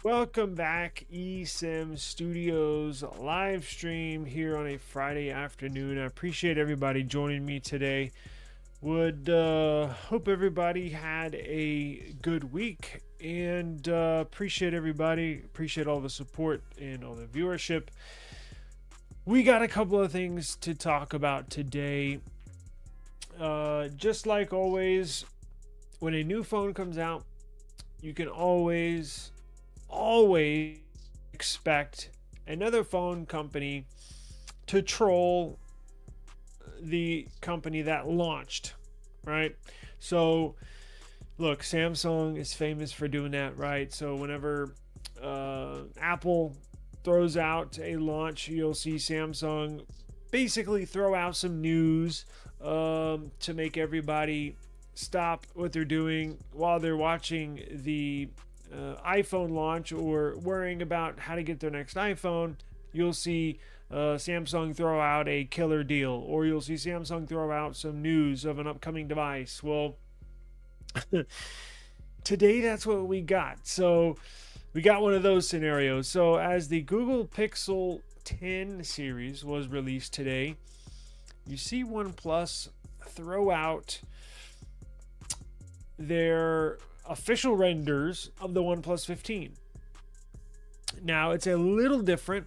Welcome back, eSIM Studios live stream here on a Friday afternoon. I appreciate everybody joining me today. Would hope everybody had a good week and appreciate everybody. Appreciate all the support and all the viewership. We got a couple of things to talk about today. Just like always, when a new phone comes out, you can always expect another phone company to troll the company that launched, right? So look, Samsung is famous for doing that, right? So whenever Apple throws out a launch, you'll see Samsung basically throw out some news to make everybody stop what they're doing while they're watching the iPhone launch or worrying about how to get their next iPhone. You'll see Samsung throw out a killer deal, or you'll see Samsung throw out some news of an upcoming device. Well, today that's what we got. So we got one of those scenarios. So as the Google Pixel 10 series was released today, you see OnePlus throw out their official renders of the OnePlus 15. Now it's a little different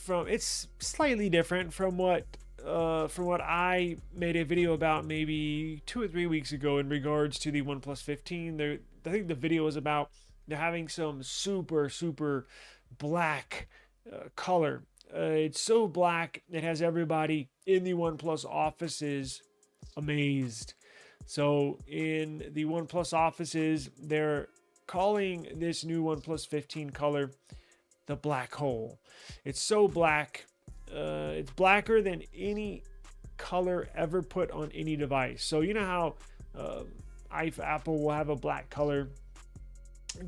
it's slightly different from what I made a video about maybe 2 or 3 weeks ago in regards to the OnePlus 15. I think the video was about having some super black color. It's so black it has everybody in the OnePlus offices amazed. So in the OnePlus offices, they're calling this new OnePlus 15 color the black hole. It's so black. It's blacker than any color ever put on any device. So you know how Apple will have a black color.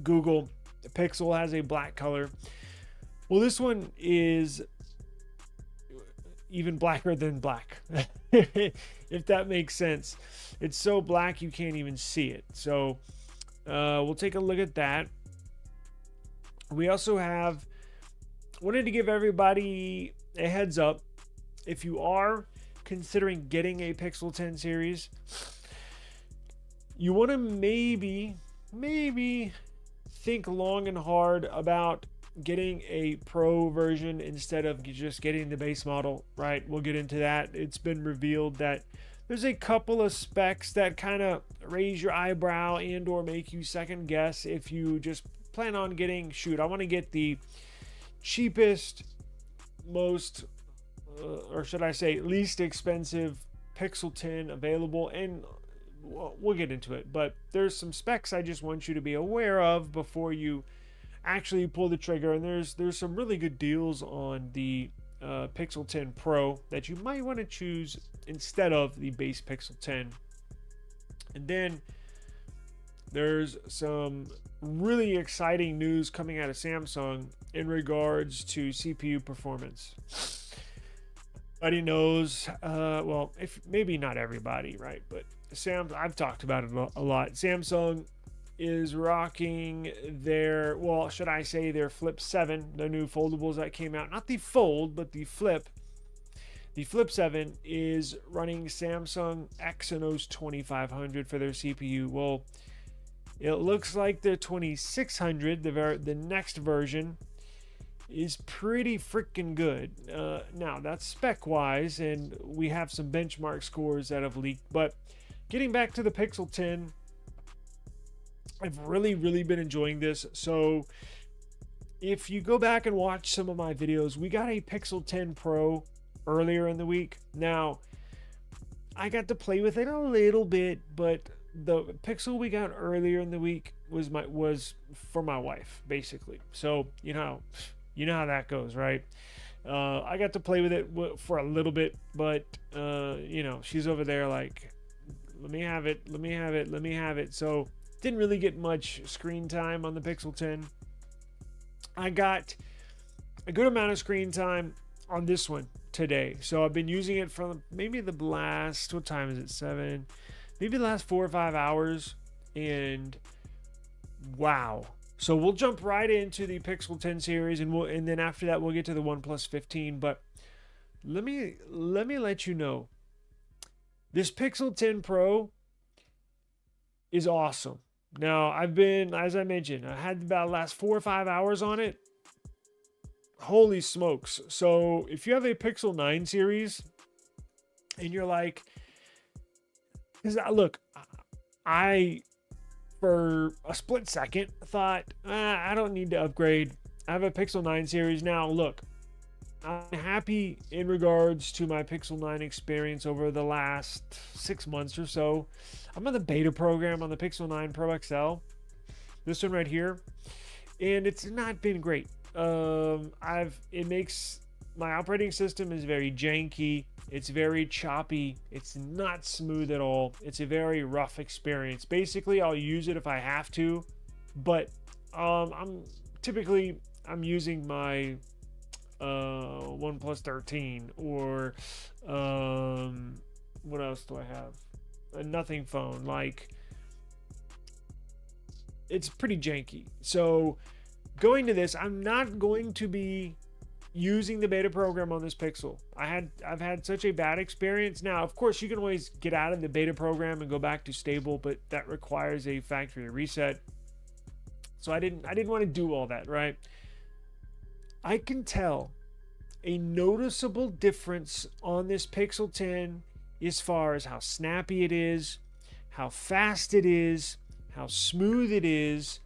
Google, the Pixel has a black color. Well, this one is even blacker than black, if that makes sense. It's so black you can't even see it. So we'll take a look at that. We also wanted to give everybody a heads up. If you are considering getting a Pixel 10 series, you want to maybe think long and hard about getting a pro version instead of just getting the base model, right? We'll get into that. It's been revealed that there's a couple of specs that kind of raise your eyebrow and or make you second guess if you just plan on getting, I want to get the cheapest, most, or should I say least expensive Pixel 10 available, and we'll get into it. But there's some specs I just want you to be aware of before you actually pull the trigger, and there's some really good deals on the Pixel 10 Pro that you might want to choose instead of the base Pixel 10. And then there's some really exciting news coming out of Samsung in regards to CPU performance. Everybody knows, well, if maybe not everybody, right? But I've talked about it a lot. Samsung is rocking their, well, should I say their Flip 7, the new foldables that came out. Not the Fold, but the Flip. The Flip 7 is running Samsung Exynos 2500 for their CPU. Well, it looks like the 2600, the next version, is pretty freaking good. Now, that's spec-wise, and we have some benchmark scores that have leaked. But getting back to the Pixel 10, I've really been enjoying this. So if you go back and watch some of my videos, we got a Pixel 10 Pro earlier in the week. Now, I got to play with it a little bit, but the Pixel we got earlier in the week was for my wife, basically. So you know how that goes, right? I got to play with it for a little bit, but she's over there like, let me have it. So didn't really get much screen time on the Pixel 10. I got a good amount of screen time on this one today. So I've been using it for maybe the last, what time is it? 7, maybe the last 4 or 5 hours. And wow, So we'll jump right into the Pixel 10 series, and then after that we'll get to the OnePlus 15. But let me let you know, this Pixel 10 Pro is awesome. Now, as I mentioned, I had about the last 4 or 5 hours on it. Holy smokes. So if you have a Pixel 9 series and you're like, look, I, for a split second, thought, I don't need to upgrade. I have a Pixel 9 series now. Look, I'm happy in regards to my Pixel 9 experience over the last 6 months or so. I'm on the beta program on the Pixel 9 Pro XL, this one right here, and it's not been great. It makes my operating system is very janky. It's very choppy. It's not smooth at all. It's a very rough experience. Basically, I'll use it if I have to, but I'm using my OnePlus 13 or what else do I have? A nothing phone. Like, it's pretty janky. So going to this, I'm not going to be using the beta program on this Pixel. I've had such a bad experience. Now, of course, you can always get out of the beta program and go back to stable, but that requires a factory reset. So I didn't want to do all that, right? I can tell a noticeable difference on this Pixel 10 as far as how snappy it is, how fast it is, how smooth it is.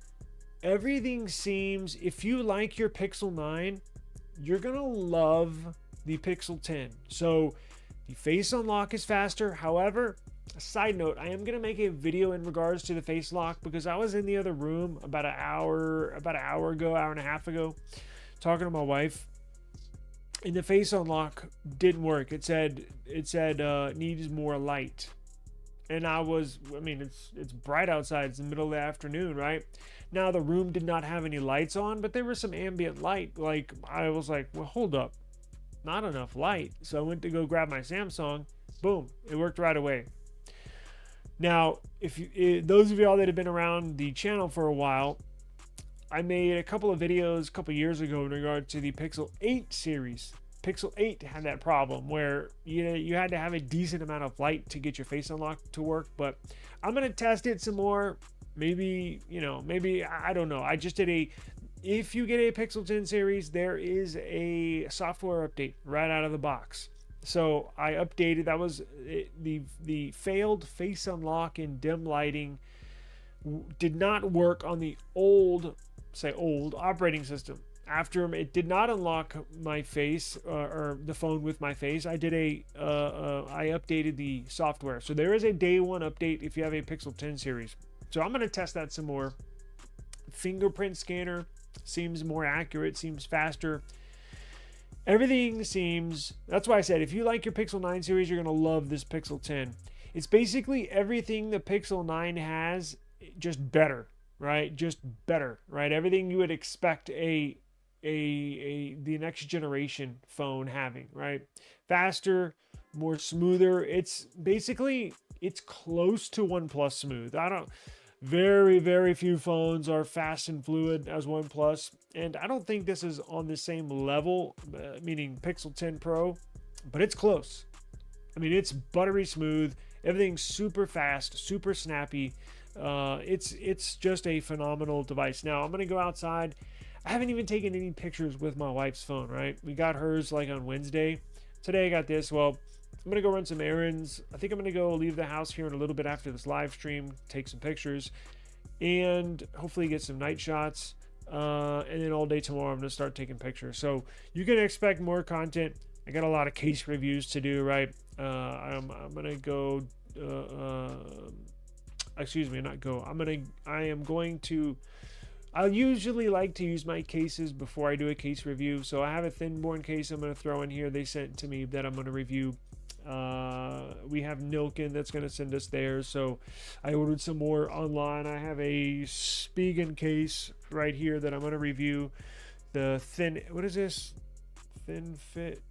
Everything seems, if you like your Pixel 9, you're gonna love the Pixel 10. So the face unlock is faster. However, a side note, I am gonna make a video in regards to the face lock because I was in the other room about an hour and a half ago, talking to my wife, and the face unlock didn't work. It said needs more light. And it's bright outside. It's the middle of the afternoon, right? Now, the room did not have any lights on, but there was some ambient light. Like, I was like, well, hold up. Not enough light. So I went to go grab my Samsung. Boom. It worked right away. Now, those of y'all that have been around the channel for a while, I made a couple of videos a couple years ago in regard to the Pixel 8 series. Pixel 8 had that problem where you had to have a decent amount of light to get your face unlock to work, but I'm going to test it some more. Maybe, I don't know. If you get a Pixel 10 series, there is a software update right out of the box. So I updated, that was the failed face unlock in dim lighting did not work on the old operating system. After it did not unlock my face or the phone with my face, I updated the software. So there is a day one update if you have a Pixel 10 series. So I'm going to test that some more. Fingerprint scanner seems more accurate, seems faster. Everything seems, that's why I said if you like your Pixel 9 series, you're going to love this Pixel 10. It's basically everything the Pixel 9 has, just better, right? Just better, right? Everything you would expect the next generation phone having, right? Faster, more smoother. It's close to OnePlus smooth. Very, very few phones are fast and fluid as OnePlus, and I don't think this is on the same level, meaning Pixel 10 Pro, but it's close. I mean, it's buttery smooth. Everything's super fast, super snappy. It's just a phenomenal device. Now, I'm going to go outside. I haven't even taken any pictures with my wife's phone, right? We got hers like on Wednesday. Today I got this. Well, I'm going to go run some errands. I think I'm going to go leave the house here in a little bit after this live stream, take some pictures, and hopefully get some night shots. And then all day tomorrow, I'm going to start taking pictures. So you can expect more content. I got a lot of case reviews to do, right? I'm going to go, I usually like to use my cases before I do a case review. So I have a thin-born case I'm going to throw in here. They sent to me that I'm going to review. We have Nilkin that's going to send us theirs. So I ordered some more online. I have a Spigen case right here that I'm going to review. The thin, what is this? Thin fit?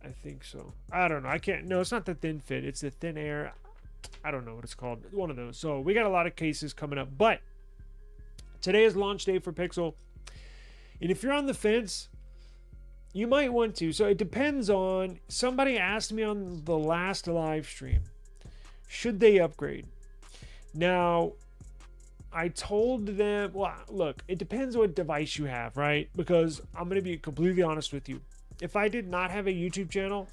I think so. I don't know. No, it's not the thin fit. It's the thin air. I don't know what it's called. One of those. So we got a lot of cases coming up. But Today is launch day for Pixel. And if you're on the fence, you might want to. So it depends on, somebody asked me on the last live stream, should they upgrade? Now, I told them, well, look, it depends what device you have, right? Because I'm going to be completely honest with you. If I did not have a YouTube channel,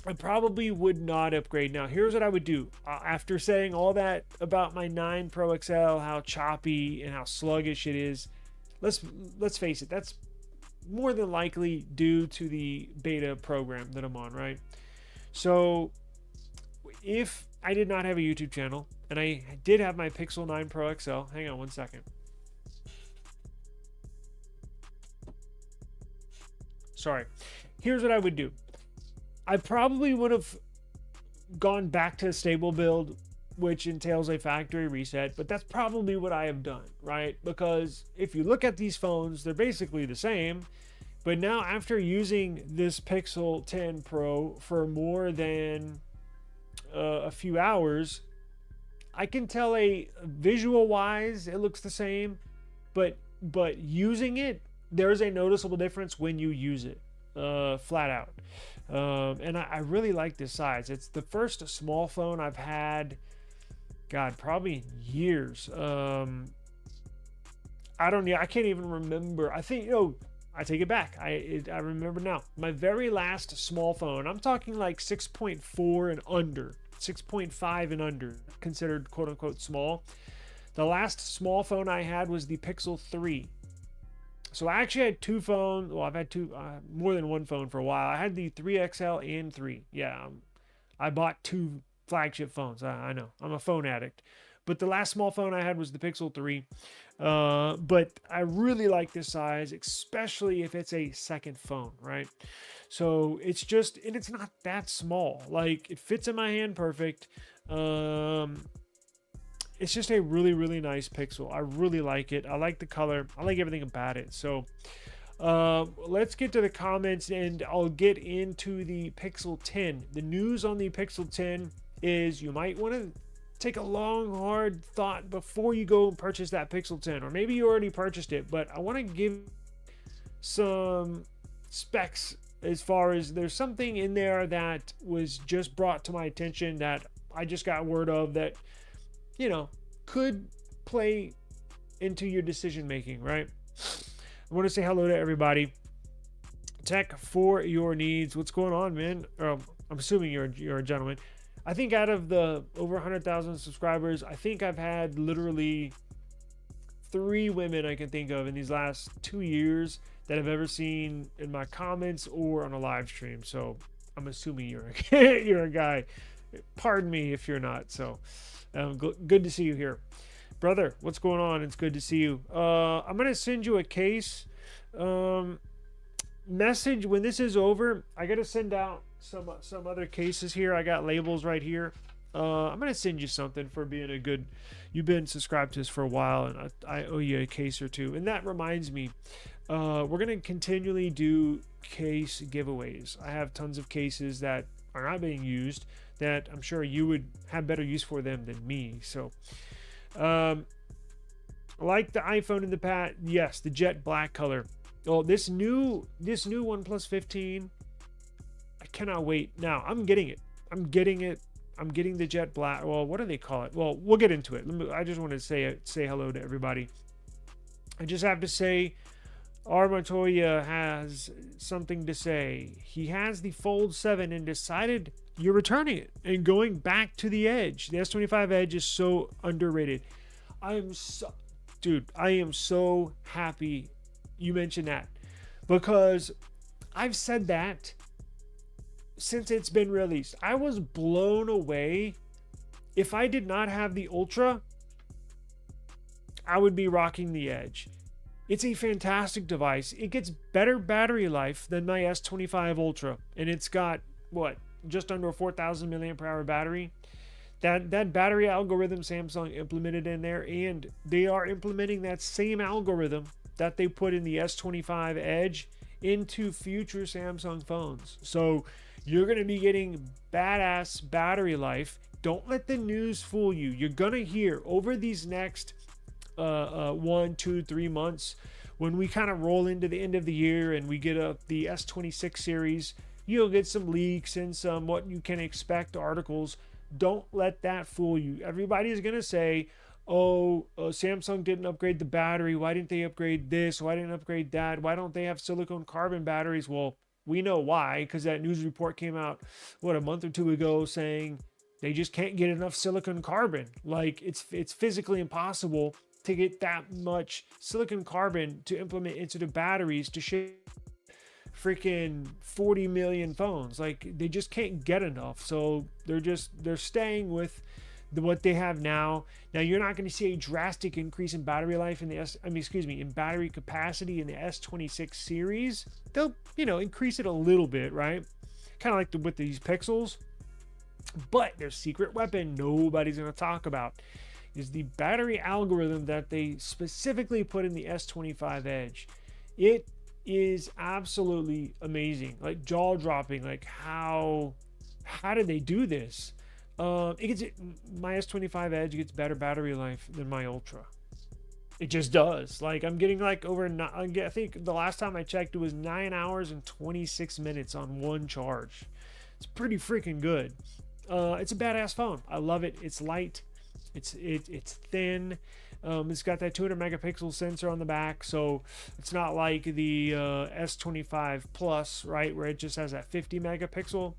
I probably would not upgrade. Now, here's what I would do. After saying all that about my 9 Pro XL, how choppy and how sluggish it is, let's face it, that's more than likely due to the beta program that I'm on, right? So if I did not have a YouTube channel and I did have my Pixel 9 Pro XL, hang on one second. Sorry. Here's what I would do. I probably would have gone back to a stable build, which entails a factory reset, but that's probably what I have done, right? Because if you look at these phones, they're basically the same, but now after using this Pixel 10 Pro for more than a few hours, I can tell visual wise it looks the same, but using it, there's a noticeable difference when you use it flat out. And I really like this size. It's the first small phone I've had, God, probably in years. I can't even remember. I think, I take it back. I remember now. My very last small phone, I'm talking like 6.4 and under, 6.5 and under, considered quote unquote small. The last small phone I had was the Pixel 3. So I actually had 2 phones. Well, I've had more than one phone for a while. I had the 3XL and 3. Yeah, I bought 2 flagship phones. I know, I'm a phone addict. But the last small phone I had was the Pixel 3. But I really like this size, especially if it's a second phone, right? So it's just, and it's not that small. Like, it fits in my hand perfect. It's just a really, really nice Pixel. I really like it. I like the color. I like everything about it. So let's get to the comments, and I'll get into the Pixel 10. The news on the Pixel 10 is you might want to take a long, hard thought before you go and purchase that Pixel 10. Or maybe you already purchased it, but I want to give some specs as far as there's something in there that was just brought to my attention that I just got word of that, could play into your decision making, right? I want to say hello to everybody. Tech for your needs. What's going on, man? I'm assuming you're a gentleman. I think out of the over 100,000 subscribers, I think I've had literally 3 women I can think of in these last 2 years that I've ever seen in my comments or on a live stream. So I'm assuming you're a guy. Pardon me if you're not. So good to see you here, brother. What's going on? It's good to see you. I'm gonna send you a case message when this is over. I gotta send out some other cases here. I got labels right here. I'm gonna send you something for being a good. You've been subscribed to us for a while, and I owe you a case or two. And that reminds me, we're gonna continually do case giveaways. I have tons of cases that are not being used that I'm sure you would have better use for them than me. So like the iPhone in the past, yes, the jet black color. Oh, this new OnePlus 15, I cannot wait. Now I'm getting it. I'm getting the jet black. Well, what do they call it? Well, we'll get into it. I just want to say hello to everybody. I just have to say, Montoya has something to say. He has the Fold 7 and decided you're returning it and going back to the Edge. The S25 Edge is so underrated. I am so happy you mentioned that, because I've said that since it's been released. I was blown away. If I did not have the Ultra, I would be rocking the Edge. It's a fantastic device. It gets better battery life than my S25 Ultra, and it's got just under a 4,000 milliampere hour battery. That battery algorithm Samsung implemented in there, and they are implementing that same algorithm that they put in the S25 Edge into future Samsung phones. So you're going to be getting badass battery life. Don't let the news fool you. You're going to hear over these next 1, 2, 3 months, when we kind of roll into the end of the year and we get the S26 series, you'll get some leaks and some what you can expect articles. Don't let that fool you. Everybody's going to say, oh, Samsung didn't upgrade the battery. Why didn't they upgrade this? Why didn't they upgrade that? Why don't they have silicone carbon batteries? Well, we know why, because that news report came out, a month or two ago saying they just can't get enough silicon carbon. Like it's physically impossible to get that much silicon carbon to implement into the batteries to ship freaking 40 million phones. Like they just can't get enough. So they're staying with what they have now. Now you're not going to see a drastic increase in battery life in in battery capacity in the S26 series. They'll, increase it a little bit, right? Kind of like with these Pixels. But their secret weapon nobody's going to talk about is the battery algorithm that they specifically put in the S25 Edge. It is absolutely amazing, like jaw-dropping. Like how did they do this? My S25 Edge gets better battery life than my Ultra. It just does. Like I'm getting like I think the last time I checked it was 9 hours and 26 minutes on one charge. It's pretty freaking good. It's a badass phone. I love it. It's light. It's thin. It's got that 200 megapixel sensor on the back, so it's not like the S25 Plus, right, where it just has that 50 megapixel.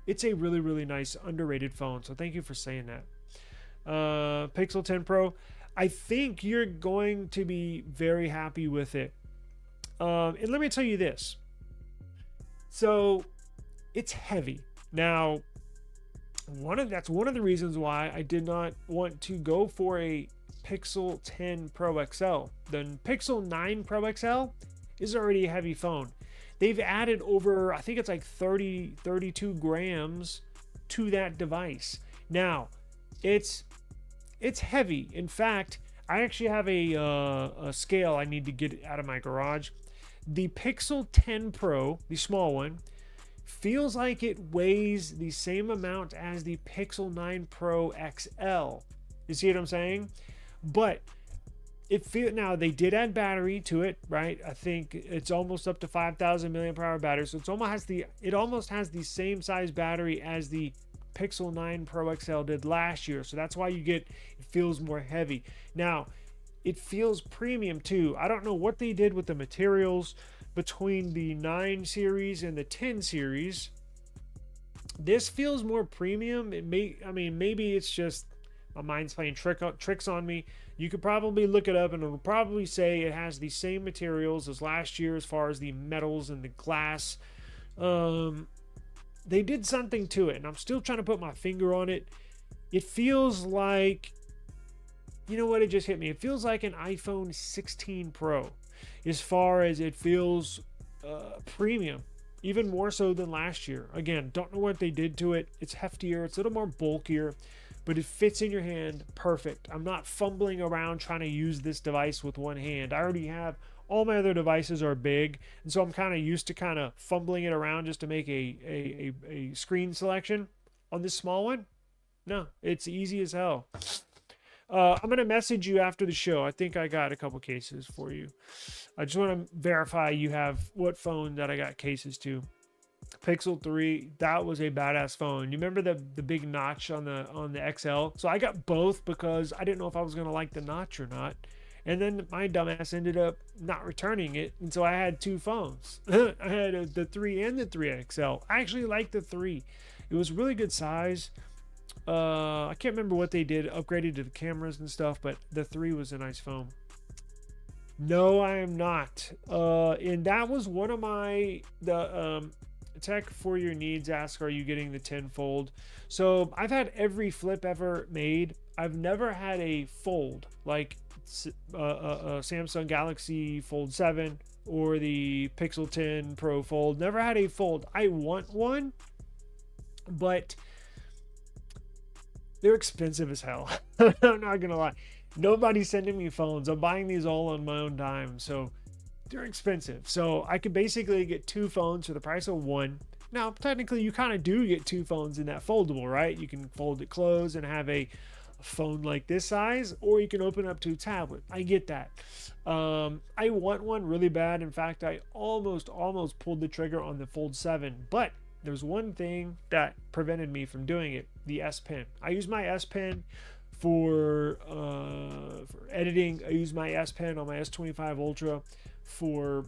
It's a really, really nice, underrated phone, so thank you for saying that. Pixel 10 Pro, I think you're going to be very happy with it. And let me tell you this. So, it's heavy. Now, that's one of the reasons why I did not want to go for a Pixel 10 Pro XL. The Pixel 9 Pro XL is already a heavy phone. They've added over, I think it's like 32 grams to that device. Now, it's heavy. In fact, I actually have a scale I need to get out of my garage. The Pixel 10 Pro, the small one, feels like it weighs the same amount as the Pixel 9 Pro XL. You see what I'm saying? But now they did add battery to it, right? I think it's almost up to 5,000 milliamp hour battery, so it almost has the same size battery as the Pixel 9 Pro XL did last year. So that's why it feels more heavy. Now, it feels premium too. I don't know what they did with the materials between the 9 series and the 10 series. This feels more premium. Maybe it's just my mind's playing tricks on me. You could probably look it up and it'll probably say it has the same materials as last year as far as the metals and the glass. They did something to it, and I'm still trying to put my finger on it. It feels like, you know what, it just hit me. It feels like an iPhone 16 Pro as far as it feels premium, even more so than last year. Again, don't know what they did to it. It's heftier, it's a little more bulkier, but it fits in your hand perfect. I'm not fumbling around trying to use this device with one hand. I already have, all my other devices are big, and so I'm kind of used to kind of fumbling it around just to make a screen selection. On this small one, no, it's easy as hell. I'm going to message you after the show. I think I got a couple cases for you. I just want to verify you have what phone that I got cases to. Pixel 3, that was a badass phone. You remember the big notch on the XL? So I got both because I didn't know if I was going to like the notch or not. And then my dumbass ended up not returning it, and so I had two phones. I had the 3 and the 3XL. I actually liked the 3. It was really good size. I can't remember what they did, upgraded to the cameras and stuff, but the 3 was a nice phone. No, I am not. And that was one of the Tech for Your Needs ask, are you getting the 10 fold? So I've had every flip ever made. I've never had a fold like Samsung Galaxy Fold 7 or the Pixel 10 Pro Fold. Never had a fold. I want one, but they're expensive as hell. I'm not gonna lie. Nobody's sending me phones. I'm buying these all on my own dime, so they're expensive. So I could basically get two phones for the price of one. Now, technically, you kind of do get two phones in that foldable, right? You can fold it closed and have a phone like this size, or you can open up to a tablet. I get that. I want one really bad. In fact, I almost pulled the trigger on the Fold 7, but there's one thing that prevented me from doing it: the S Pen. I use my S Pen for editing. I use my S Pen on my S25 Ultra for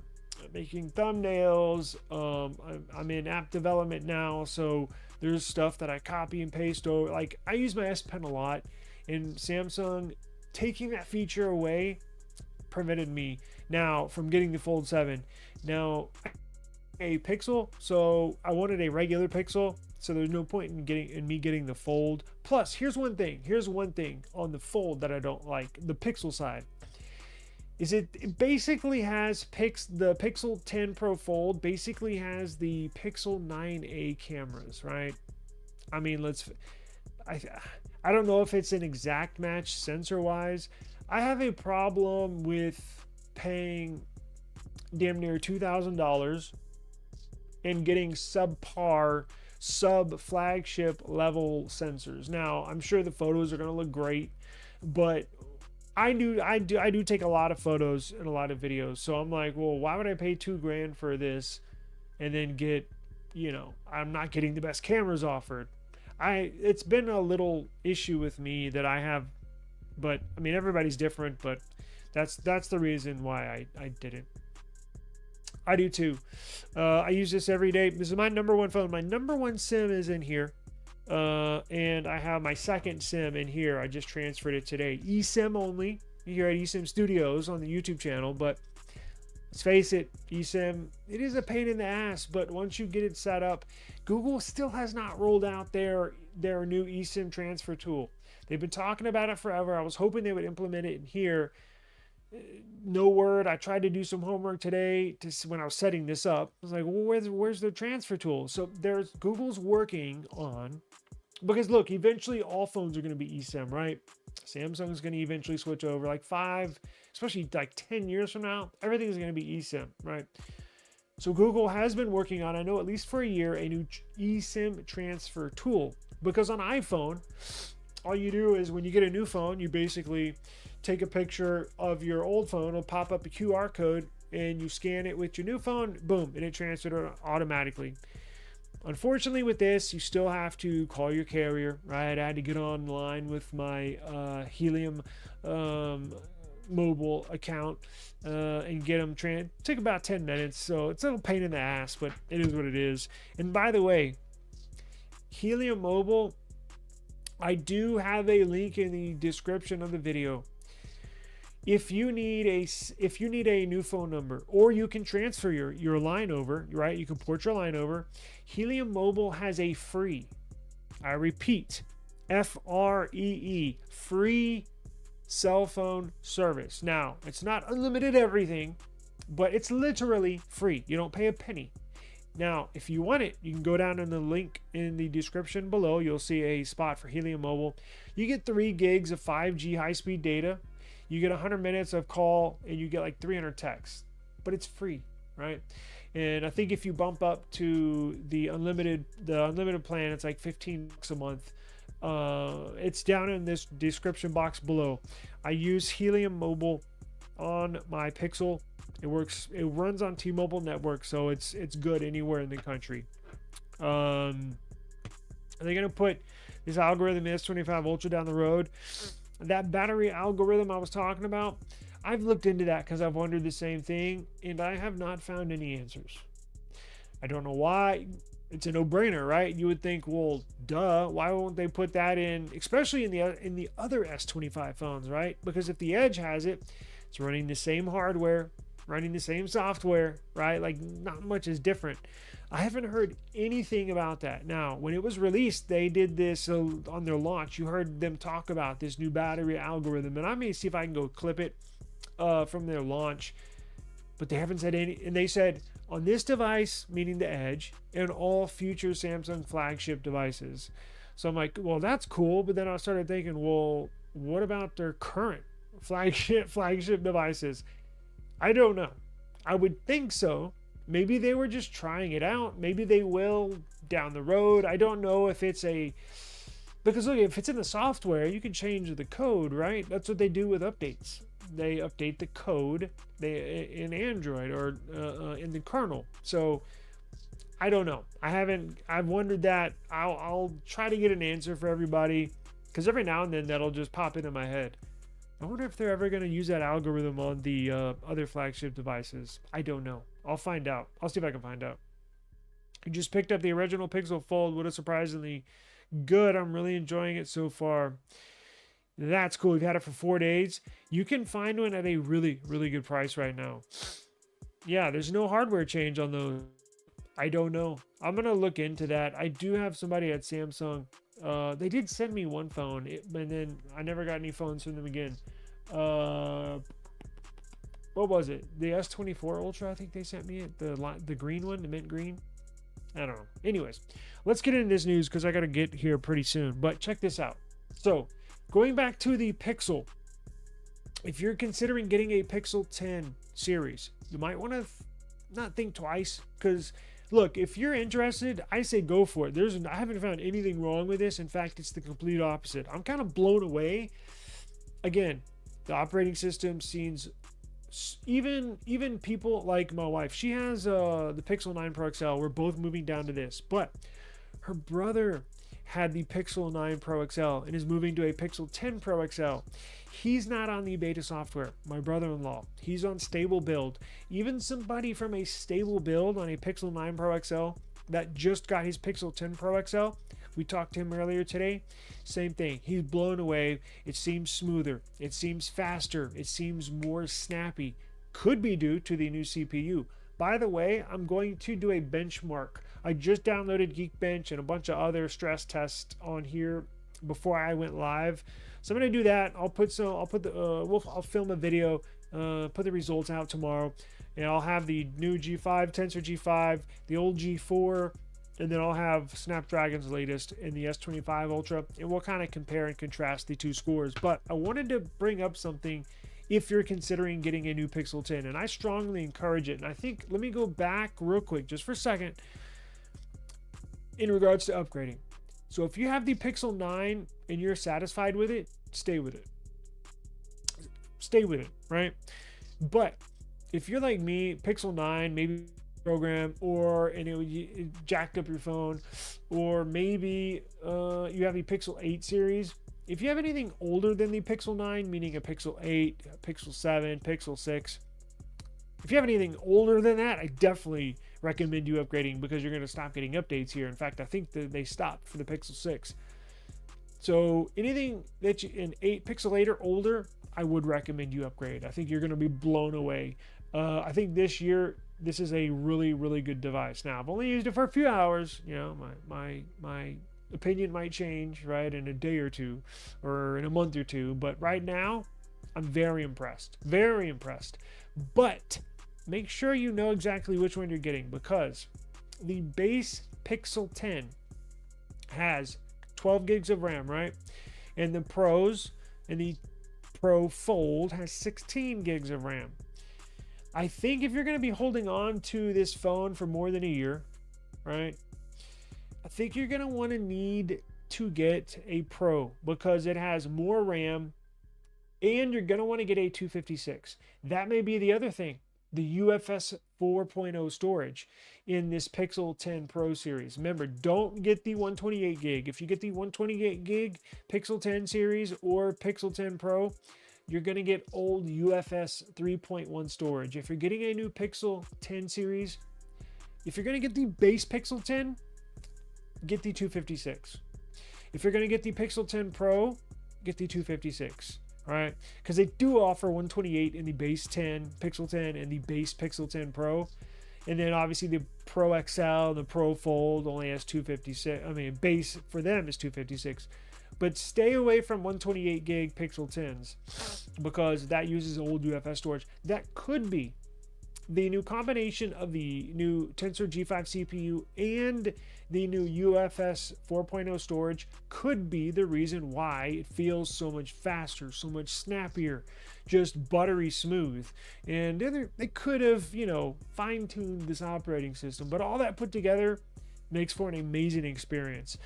making thumbnails. I'm in app development now, so there's stuff that I copy and paste over. Like, I use my S Pen a lot, and Samsung taking that feature away prevented me now from getting the Fold 7. Now, a Pixel, so I wanted a regular Pixel, so there's no point in me getting the Fold. Plus, here's one thing on the Fold that I don't like, the Pixel side, is it basically has the Pixel 10 Pro Fold basically has the Pixel 9a cameras, right? I mean, I don't know if it's an exact match sensor wise. I have a problem with paying damn near $2,000 and getting sub flagship level sensors. Now, I'm sure the photos are going to look great, but I do take a lot of photos and a lot of videos. So I'm like, well, why would I pay $2,000 for this and then get, I'm not getting the best cameras offered. It's been a little issue with me that I have, but I mean, everybody's different, but that's the reason why I didn't. I do too. I use this every day. This is my number one phone. My number one SIM is in here. And I have my second SIM in here. I just transferred it today. eSIM only here at eSIM Studios on the YouTube channel. But let's face it, eSIM, it is a pain in the ass. But once you get it set up, Google still has not rolled out their new eSIM transfer tool. They've been talking about it forever. I was hoping they would implement it in here. No word. I tried to do some homework today when I was setting this up. I was like, well, where's the transfer tool? So Google's working on, because look, eventually all phones are going to be eSIM, right? Samsung's going to eventually switch over, like 5, especially like 10 years from now, everything's going to be eSIM, right? So Google has been working on, I know at least for a year, a new eSIM transfer tool. Because on iPhone, all you do is when you get a new phone, you basically take a picture of your old phone, it'll pop up a QR code, and you scan it with your new phone, boom, and it transfers it automatically. Unfortunately, with this, you still have to call your carrier, right? I had to get online with my Helium mobile account and get them took about 10 minutes, so it's a little pain in the ass, but it is what it is. And by the way, Helium mobile, I do have a link in the description of the video. If you need a new phone number, or you can transfer your line over, right? You can port your line over. Helium Mobile has a free, I repeat, free cell phone service. Now, it's not unlimited everything, but it's literally free. You don't pay a penny. Now, if you want it, you can go down in the link in the description below. You'll see a spot for Helium Mobile. You get 3 gigs of 5G high-speed data. You get 100 minutes of call, and you get like 300 texts. But it's free, right? And I think if you bump up to the unlimited plan, it's like $15 a month. It's down in this description box below. I use Helium Mobile on my Pixel. It runs on T-Mobile network, so it's good anywhere in the country. Are they gonna put this algorithm in S25 Ultra down the road? That battery algorithm I was talking about, I've looked into that because I've wondered the same thing, and I have not found any answers. I don't know why. It's a no-brainer, right? You would think, well, duh, why won't they put that in, especially in the other S25 phones, right? Because if the Edge has it, it's running the same hardware, running the same software, right? Like, not much is different. I haven't heard anything about that. Now, when it was released, they did this on their launch. You heard them talk about this new battery algorithm, and I may see if I can go clip it from their launch. But they haven't said any, and they said on this device, meaning the Edge, and all future Samsung flagship devices. So I'm like, well, that's cool. But then I started thinking, well, what about their current flagship devices? I don't know. I would think so. Maybe they were just trying it out. Maybe they will down the road. I don't know if it's but Because look, if it's in the software, you can change the code, right? That's what they do with updates. They update the code in Android or in the kernel. So I don't know. I've wondered that. I'll try to get an answer for everybody, because every now and then that'll just pop into my head. I wonder if they're ever going to use that algorithm on the other flagship devices. I don't know. I'll find out. I'll see if I can find out. I just picked up the original Pixel Fold. What a surprisingly good. I'm really enjoying it so far. That's cool. We've had it for 4 days. You can find one at a really, really good price right now. Yeah, there's no hardware change on those. I don't know. I'm going to look into that. I do have somebody at Samsung. They did send me one phone, and then I never got any phones from them again. What was it? The S24 Ultra, I think they sent me it. The green one, the mint green. I don't know. Anyways, let's get into this news because I got to get here pretty soon. But check this out. So, going back to the Pixel, if you're considering getting a Pixel 10 series, you might want to not think twice, because look, if you're interested, I say go for it. I haven't found anything wrong with this. In fact, it's the complete opposite. I'm kind of blown away. Again, the operating system seems, even people like my wife, she has the Pixel 9 Pro XL. We're both moving down to this, but her brother had the Pixel 9 Pro XL and is moving to a Pixel 10 Pro XL. He's not on the beta software. My brother-in-law, he's on stable build. Even somebody from a stable build on a Pixel 9 Pro XL that just got his Pixel 10 Pro XL, we talked to him earlier today, same thing. He's blown away. It seems smoother. It seems faster. It seems more snappy. Could be due to the new CPU. By the way, I'm going to do a benchmark. I just downloaded Geekbench and a bunch of other stress tests on here before I went live. So I'm going to do that. I'll film a video, put the results out tomorrow, and I'll have the new G5, Tensor G5, the old G4, and then I'll have Snapdragon's latest in the S25 Ultra, and we'll kind of compare and contrast the two scores. But I wanted to bring up something if you're considering getting a new Pixel 10, and I strongly encourage it. And I think, let me go back real quick just for a second in regards to upgrading. So if you have the Pixel 9 and you're satisfied with it, stay with it. Stay with it, right? But if you're like me, Pixel 9, maybe program, or it jacked up your phone, or maybe you have the Pixel 8 series. If you have anything older than the Pixel 9, meaning a Pixel 8, a Pixel 7, Pixel 6, if you have anything older than that, I definitely recommend you upgrading, because you're going to stop getting updates here. In fact, I think that they stopped for the Pixel 6. So anything that in Pixel 8 or older, I would recommend you upgrade. I think you're going to be blown away. I think this year, this is a really, really good device. Now, I've only used it for a few hours. You know, my opinion might change, right, in a day or two, or in a month or two. But right now, I'm very impressed. Very impressed. But make sure you know exactly which one you're getting, because the base Pixel 10 has 12 gigs of RAM, right? And the Pros and the Pro Fold has 16 gigs of RAM. I think if you're going to be holding on to this phone for more than a year, right, I think you're going to want to need to get a Pro, because it has more RAM, and you're going to want to get a 256. That may be the other thing, the UFS 4.0 storage in this Pixel 10 Pro series. Remember, don't get the 128 gig. If you get the 128 gig Pixel 10 series or Pixel 10 Pro, you're going to get old UFS 3.1 storage. If you're getting a new Pixel 10 series, if you're going to get the base Pixel 10, get the 256. If you're going to get the Pixel 10 Pro, get the 256. All right, because they do offer 128 in the base 10 Pixel 10 and the base Pixel 10 Pro, and then obviously the Pro XL, the Pro Fold only has 256. I mean, base for them is 256. But stay away from 128 gig Pixel 10s, because that uses old UFS storage. That could be the new combination of the new Tensor G5 CPU and the new UFS 4.0 storage could be the reason why it feels so much faster, so much snappier, just buttery smooth. And they could have, fine-tuned this operating system, but all that put together, makes for an amazing experience.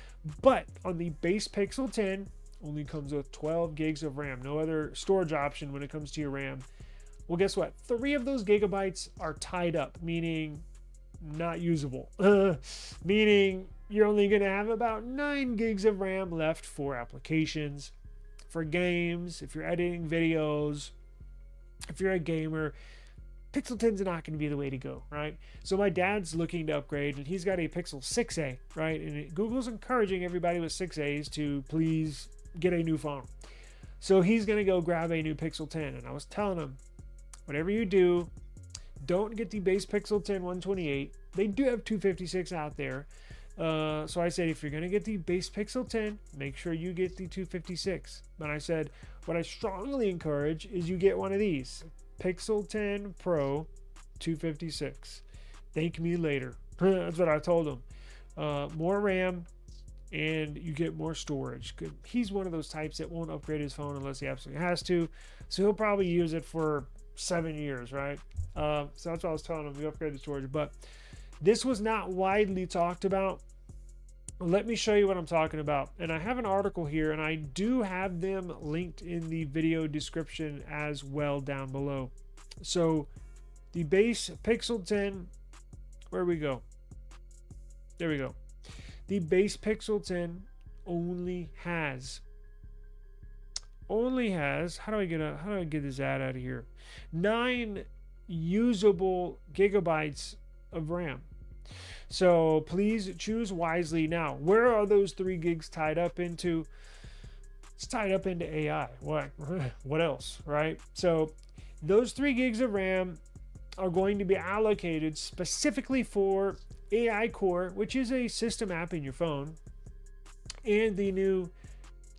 But on the base Pixel 10, only comes with 12 gigs of RAM, no other storage option when it comes to your RAM. Well, guess what? 3 of those gigabytes are tied up, meaning not usable. Meaning you're only going to have about 9 gigs of RAM left for applications, for games, if you're editing videos, if you're a gamer. Pixel 10's not going to be the way to go, right? So my dad's looking to upgrade, and he's got a Pixel 6a, right? And Google's encouraging everybody with 6As to please get a new phone. So he's going to go grab a new Pixel 10. And I was telling him, whatever you do, don't get the base Pixel 10 128. They do have 256 out there. So I said, if you're going to get the base Pixel 10, make sure you get the 256. And I said, what I strongly encourage is you get one of these. Pixel 10 Pro 256. Thank me later. That's what I told him. More RAM, and you get more storage. He's one of those types that won't upgrade his phone unless he absolutely has to. So he'll probably use it for 7 years, right? So that's what I was telling him. We upgrade the storage. But this was not widely talked about. Let me show you what I'm talking about. And I have an article here, and I do have them linked in the video description as well down below. So the base Pixel 10, where we go? There we go. The base Pixel 10 only has, how do I get this ad out of here? 9 usable gigabytes of RAM. So please choose wisely. Now, where are those 3 gigs tied up into? It's tied up into AI. What else, right? So those 3 gigs of RAM are going to be allocated specifically for AI Core, which is a system app in your phone, and the new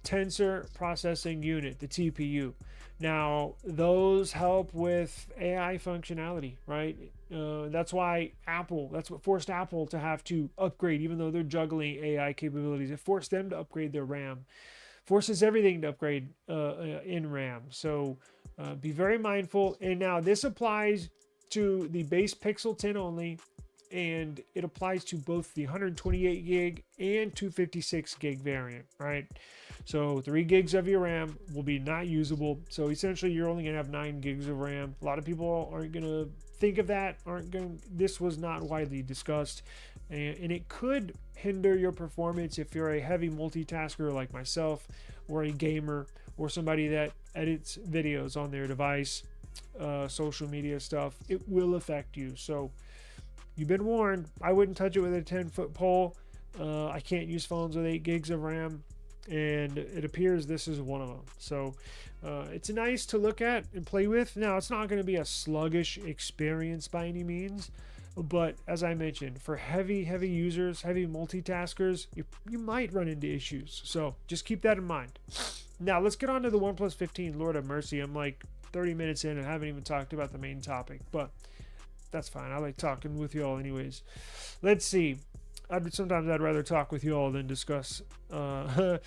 Tensor Processing Unit, the TPU. Now, those help with AI functionality, right? That's why that's what forced Apple to have to upgrade, even though they're juggling AI capabilities. It forced them to upgrade their RAM. Forces everything to upgrade in RAM. So be very mindful. And now this applies to the base Pixel 10 only, and it applies to both the 128 gig and 256 gig variant, right? So 3 gigs of your RAM will be not usable. So essentially you're only gonna have 9 gigs of RAM. A lot of people aren't gonna think of that, this was not widely discussed. And it could hinder your performance if you're a heavy multitasker like myself, or a gamer, or somebody that edits videos on their device, social media stuff. It will affect you. So you've been warned. I wouldn't touch it with a 10-foot pole. I can't use phones with 8 gigs of RAM, and it appears this is one of them. So it's nice to look at and play with. Now, it's not going to be a sluggish experience by any means, but as I mentioned, for heavy users, heavy multitaskers, you might run into issues. So just keep that in mind. Now, let's get on to the OnePlus 15. Lord have mercy, I'm like 30 minutes in and haven't even talked about the main topic, but that's fine. I like talking with you all anyways. Let's see. Sometimes I'd rather talk with you all than discuss news,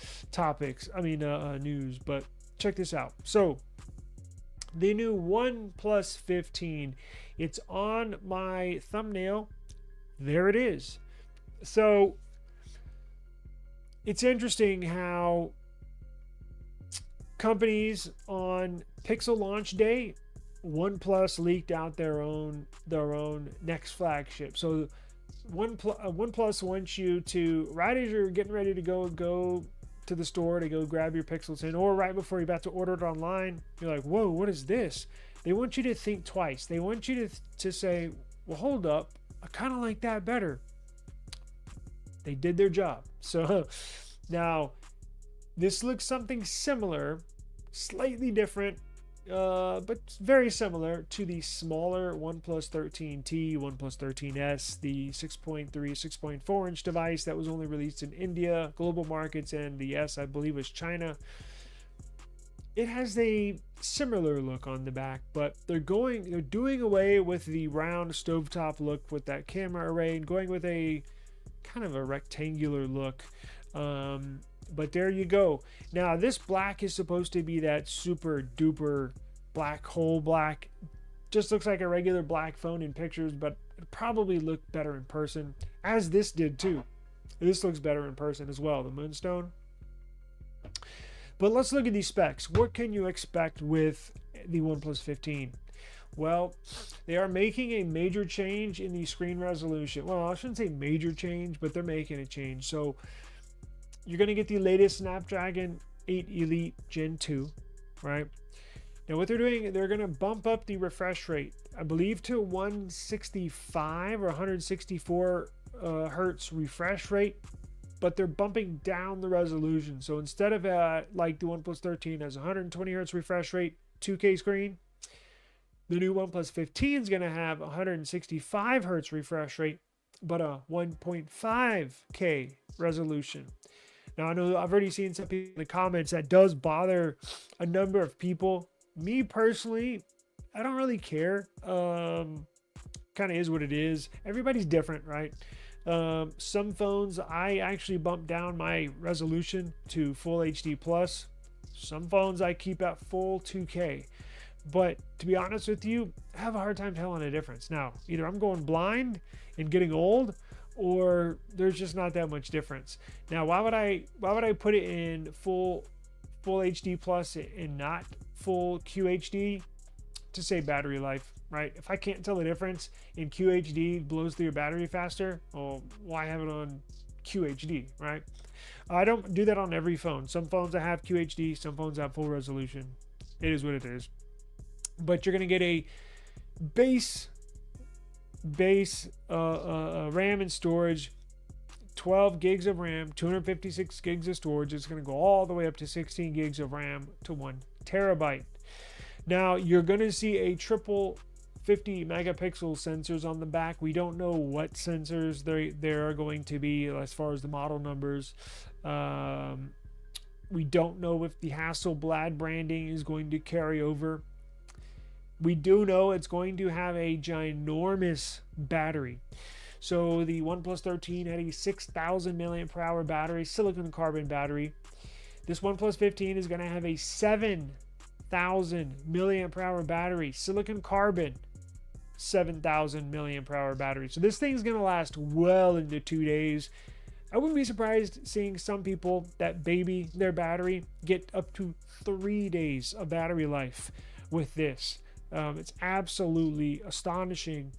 but check this out. So the new OnePlus 15, it's on my thumbnail. There it is. So it's interesting how companies on Pixel launch day, OnePlus leaked out their own next flagship. So OnePlus wants you to, right as you're getting ready to go to the store to go grab your Pixel 10, or right before you're about to order it online, you're like, whoa, what is this? They want you to think twice. They want you to say, well, hold up, I kind of like that better. They did their job. So now this looks something similar, slightly different, but very similar to the smaller OnePlus 13T, OnePlus 13S, the 6.3, 6.4 inch device that was only released in India, global markets, and the S, I believe, was China. It has a similar look on the back, but they're doing away with the round stovetop look with that camera array and going with a kind of a rectangular look. But there you go. Now, this black is supposed to be that super duper black hole black. Just looks like a regular black phone in pictures, but It probably looked better in person, as this did too. This looks better in person as well, the Moonstone. But let's look at these specs. What can you expect with the OnePlus 15? Well, they are making a major change in the screen resolution. Well, I shouldn't say major change, but they're making a change. So you're going to get the latest Snapdragon 8 Elite Gen 2, right? Now what they're doing, they're going to bump up the refresh rate, I believe, to 165 or 164 hertz refresh rate, but they're bumping down the resolution. So instead of like the OnePlus 13 has 120 hertz refresh rate, 2K screen, the new OnePlus 15 is going to have 165 hertz refresh rate, but a 1.5K resolution. Now I know I've already seen some people in the comments that does bother a number of people. Me personally, I don't really care. Kind of is what it is. Everybody's different, right? Some phones, I actually bump down my resolution to full HD plus. Some phones I keep at full 2K. But to be honest with you, I have a hard time telling the difference. Now, either I'm going blind and getting old, or there's just not that much difference. Now, why would I put it in full HD plus and not full QHD? To save battery life, right? If I can't tell the difference in QHD blows through your battery faster, well, why have it on QHD, right? I don't do that on every phone. Some phones I have QHD, some phones have full resolution. It is what it is. But you're gonna get a base RAM and storage, 12 gigs of RAM, 256 gigs of storage. It's gonna go all the way up to 16 gigs of RAM to 1 terabyte. Now you're going to see a triple 50 megapixel sensors on the back. We don't know what sensors there are going to be as far as the model numbers. We don't know if the Hasselblad branding is going to carry over. We do know it's going to have a ginormous battery. So the OnePlus 13 had a 6,000 milliamp hour battery, silicon carbon battery. This OnePlus 15 is going to have a 7,000 milliamp hour battery, silicon carbon, 7,000 milliamp hour battery. So this thing's gonna last well into 2 days. I wouldn't be surprised seeing some people that baby their battery get up to 3 days of battery life with this. It's absolutely astonishing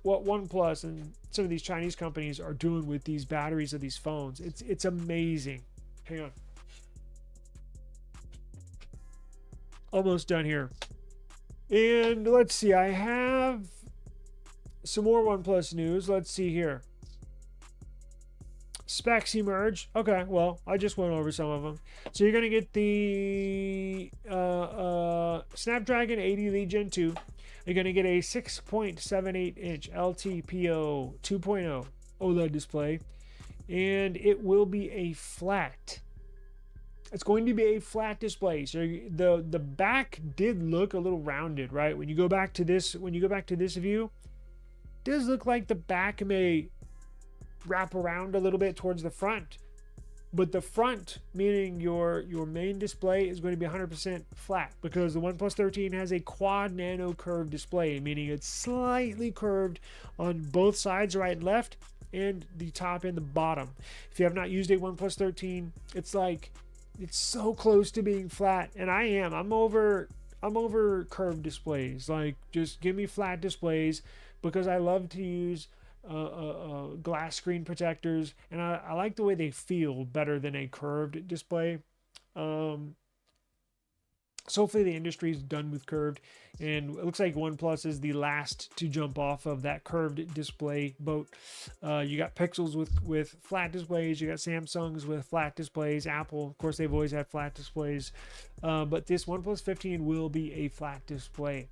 what OnePlus and some of these Chinese companies are doing with these batteries of these phones. It's amazing. Hang on. Almost done here. And let's see, I have some more OnePlus news. Let's see here. Specs emerge. Okay, well, I just went over some of them. So you're going to get the Snapdragon 8 Elite Gen 2. You're going to get a 6.78 inch LTPO 2.0 OLED display. And it will be a flat. It's going to be a flat display. So the back did look a little rounded, right? When you go back to this view, it does look like the back may wrap around a little bit towards the front. But the front, meaning your main display, is going to be 100% flat because the OnePlus 13 has a quad nano curved display, meaning it's slightly curved on both sides, right and left, and the top and the bottom. If you have not used a OnePlus 13, it's so close to being flat, and I'm over curved displays. Like, just give me flat displays because I love to use glass screen protectors, and I like the way they feel better than a curved display. So hopefully the industry is done with curved, and it looks like OnePlus is the last to jump off of that curved display boat. You got Pixels with flat displays, you got Samsungs with flat displays, Apple, of course, they've always had flat displays, but this OnePlus 15 will be a flat display.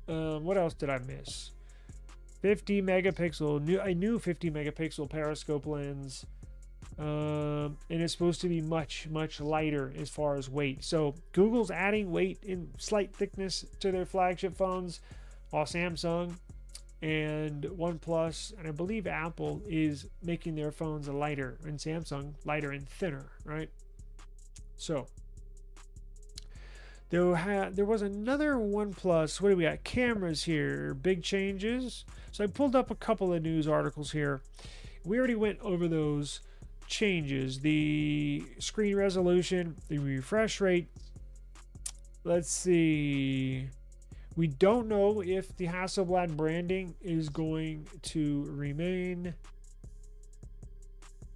What else did I miss? 50 megapixel, a new 50 megapixel periscope lens. And it's supposed to be much lighter as far as weight. So Google's adding weight in slight thickness to their flagship phones, while Samsung and OnePlus and I believe Apple is making their phones lighter, and Samsung lighter and thinner, right? So there was another OnePlus. What do we got? Cameras here, big changes. So I pulled up a couple of news articles here. We already went over those changes: the screen resolution, the refresh rate. Let's see. We don't know if the Hasselblad branding is going to remain.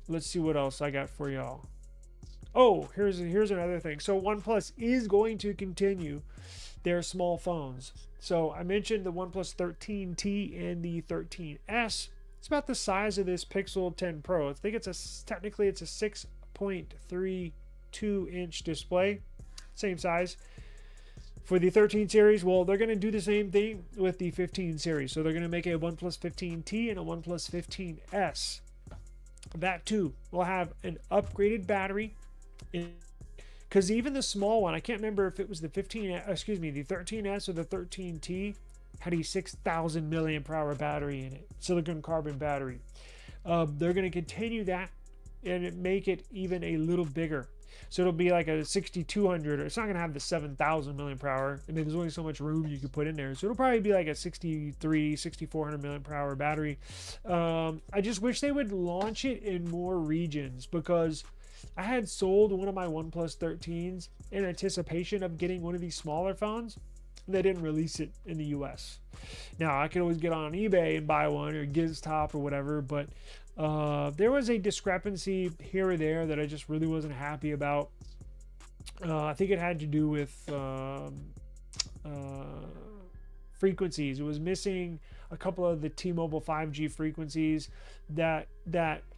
Let's see what else I got for y'all. Oh, here's another thing. So OnePlus is going to continue their small phones. So I mentioned the OnePlus 13T and the 13S. It's about the size of this Pixel 10 Pro. I think technically it's a 6.32 inch display, same size. For the 13 series, well, they're going to do the same thing with the 15 series. So they're going to make a OnePlus 15T and a OnePlus 15S. That too will have an upgraded battery. Because even the small one, I can't remember if it was the 13S or the 13T, had a 6,000 milliamp hour battery in it, silicon carbon battery. They're going to continue that and make it even a little bigger. So it'll be like a 6200, or it's not going to have the 7,000 milliamp hour. I mean, there's only so much room you could put in there. So it'll probably be like a 6400 milliamp hour battery. I just wish they would launch it in more regions, because I had sold one of my OnePlus 13s in anticipation of getting one of these smaller phones. They didn't release it in the US. Now, I could always get on eBay and buy one, or GizTop or whatever, but there was a discrepancy here or there that I just really wasn't happy about. I think it had to do with frequencies. It was missing a couple of the T-Mobile 5G frequencies that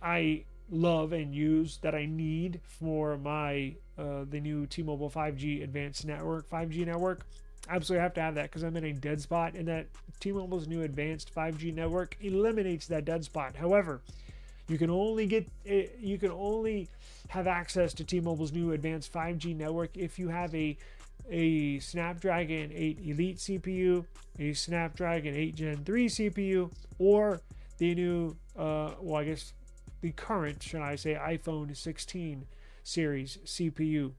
I love and use, that I need for my the new T-Mobile 5G advanced network, 5G network. Absolutely have to have that, because I'm in a dead spot, and that T-Mobile's new advanced 5G network eliminates that dead spot. However, you can only have access to T-Mobile's new advanced 5G network if you have a Snapdragon 8 Elite CPU, a Snapdragon 8 Gen 3 CPU, or the new well, I guess the current, should I say, iPhone 16 series CPU.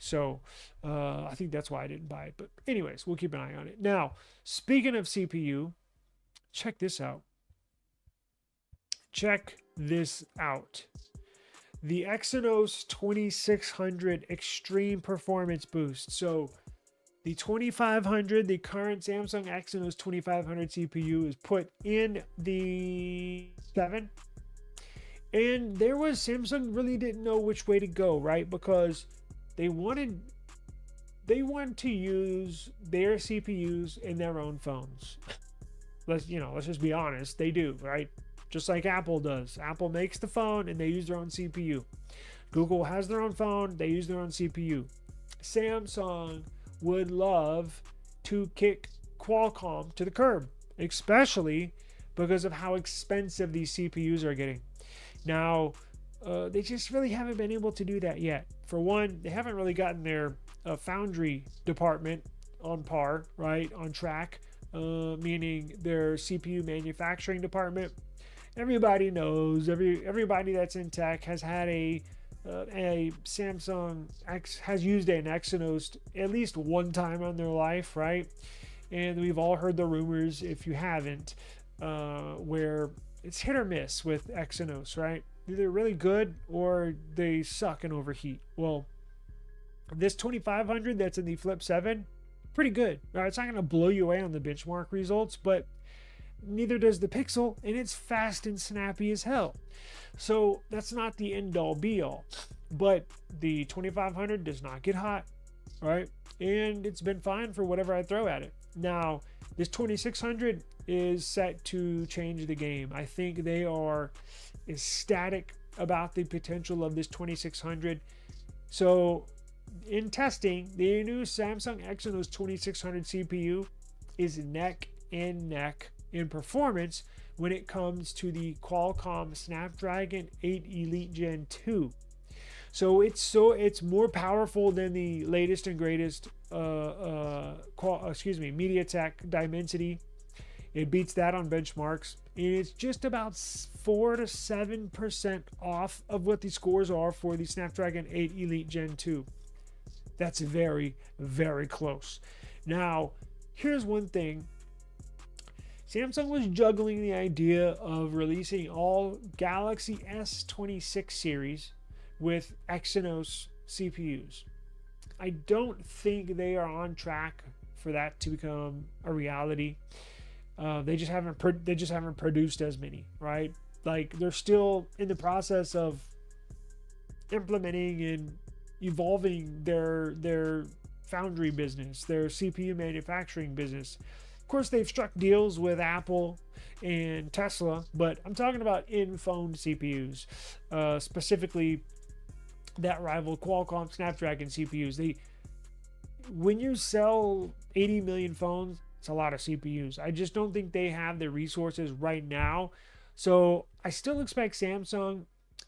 So I think that's why I didn't buy it. But anyways, we'll keep an eye on it. Now, speaking of CPU, check this out. Check this out. The Exynos 2600 Extreme Performance Boost. So the 2500, the current Samsung Exynos 2500 CPU, is put in the 7. And Samsung really didn't know which way to go, right? Because they wanted to use their CPUs in their own phones. Let's just be honest, they do, right? Just like Apple does. Apple makes the phone and they use their own CPU. Google has their own phone, they use their own CPU. Samsung would love to kick Qualcomm to the curb, especially because of how expensive these CPUs are getting. Now, they just really haven't been able to do that yet. For one, they haven't really gotten their foundry department on par, right? On track, meaning their CPU manufacturing department. Everybody knows, everybody that's in tech has had a Samsung has used an Exynos at least one time in their life, right? And we've all heard the rumors, if you haven't, where it's hit or miss with Exynos, right? Either really good or they suck and overheat. Well, this 2500 that's in the Flip 7, pretty good. Right? It's not going to blow you away on the benchmark results, but neither does the Pixel, and it's fast and snappy as hell. So that's not the end all be all. But the 2500 does not get hot, right? And it's been fine for whatever I throw at it. Now, this 2600 is set to change the game. I think they are ecstatic about the potential of this 2600. So in testing, the new Samsung Exynos 2600 CPU is neck and neck in performance when it comes to the Qualcomm Snapdragon 8 Elite Gen 2. So it's more powerful than the latest and greatest MediaTek Dimensity. It beats that on benchmarks, and it's just about 4 to 7% off of what the scores are for the Snapdragon 8 Elite Gen 2. That's very, very close. Now, here's one thing. Samsung was juggling the idea of releasing all Galaxy S26 series with Exynos CPUs. I don't think they are on track for that to become a reality. They just haven't produced as many, right? Like they're still in the process of implementing and evolving their foundry business, their CPU manufacturing business. Of course, they've struck deals with Apple and Tesla, but I'm talking about in-phone CPUs, specifically that rival Qualcomm Snapdragon CPUs. When you sell 80 million phones, it's a lot of CPUs. I just don't think they have the resources right now. So I still expect Samsung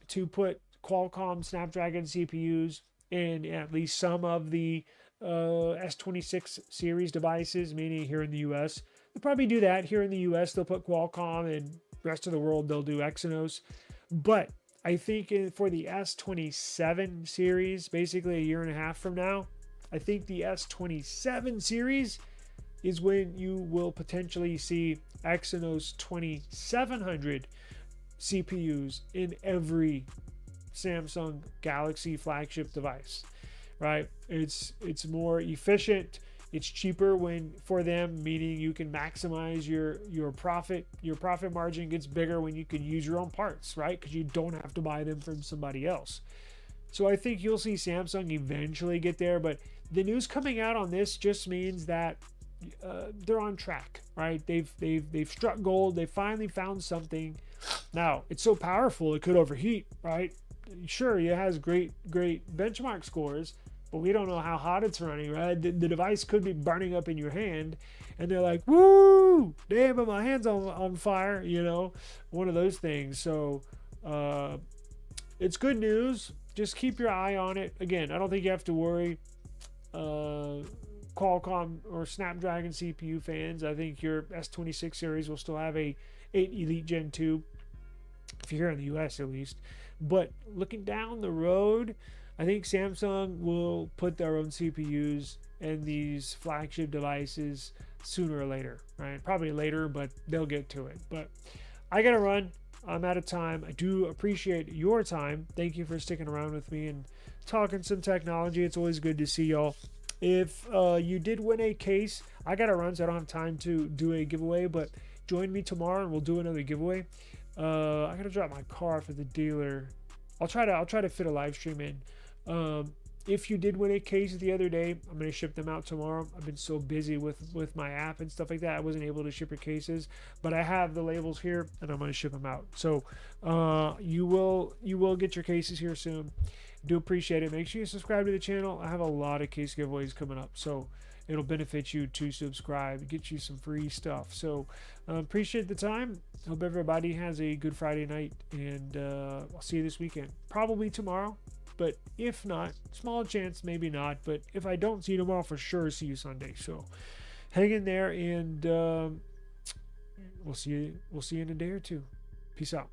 to put Qualcomm Snapdragon CPUs in at least some of the S26 series devices, meaning here in the US. They'll probably do that. Here in the US, they'll put Qualcomm, and the rest of the world, they'll do Exynos. But I think for the S27 series, basically a year and a half from now, I think the S27 series is when you will potentially see Exynos 2700 CPUs in every Samsung Galaxy flagship device, right? It's more efficient. It's cheaper for them, meaning you can maximize your profit. Your profit margin gets bigger when you can use your own parts, right? Because you don't have to buy them from somebody else. So I think you'll see Samsung eventually get there, but the news coming out on this just means that they're on track, right? They've struck gold. They finally found something. Now it's so powerful it could overheat, right? Sure, it has great benchmark scores, but we don't know how hot it's running, right? The device could be burning up in your hand, and they're like, "Woo, damn, but my hand's on fire," one of those things. So it's good news. Just keep your eye on it. Again, I don't think you have to worry. Qualcomm or Snapdragon CPU fans, I think your S26 series will still have a 8 Elite Gen 2, if you're here in the US at least. But looking down the road, I think Samsung will put their own CPUs in these flagship devices sooner or later, right? Probably later, but they'll get to it. But I gotta run. I'm out of time. I do appreciate your time. Thank you for sticking around with me and talking some technology. It's always good to see y'all. If you did win a case, I gotta run, so I don't have time to do a giveaway, but join me tomorrow and we'll do another giveaway. I gotta drop my car for the dealer. I'll try to fit a live stream in. If you did win a case the other day, I'm gonna ship them out tomorrow. I've been so busy with my app and stuff like that, I wasn't able to ship your cases, but I have the labels here and I'm gonna ship them out. So you will get your cases here soon. Do appreciate it. Make sure you subscribe to the channel. I have a lot of case giveaways coming up, so it'll benefit you to subscribe, get you some free stuff. So appreciate the time. Hope everybody has a good Friday night, and I'll see you this weekend, probably tomorrow, but if not, small chance maybe not, but if I don't see you tomorrow, for sure see you Sunday. So hang in there, and we'll see you in a day or two. Peace out.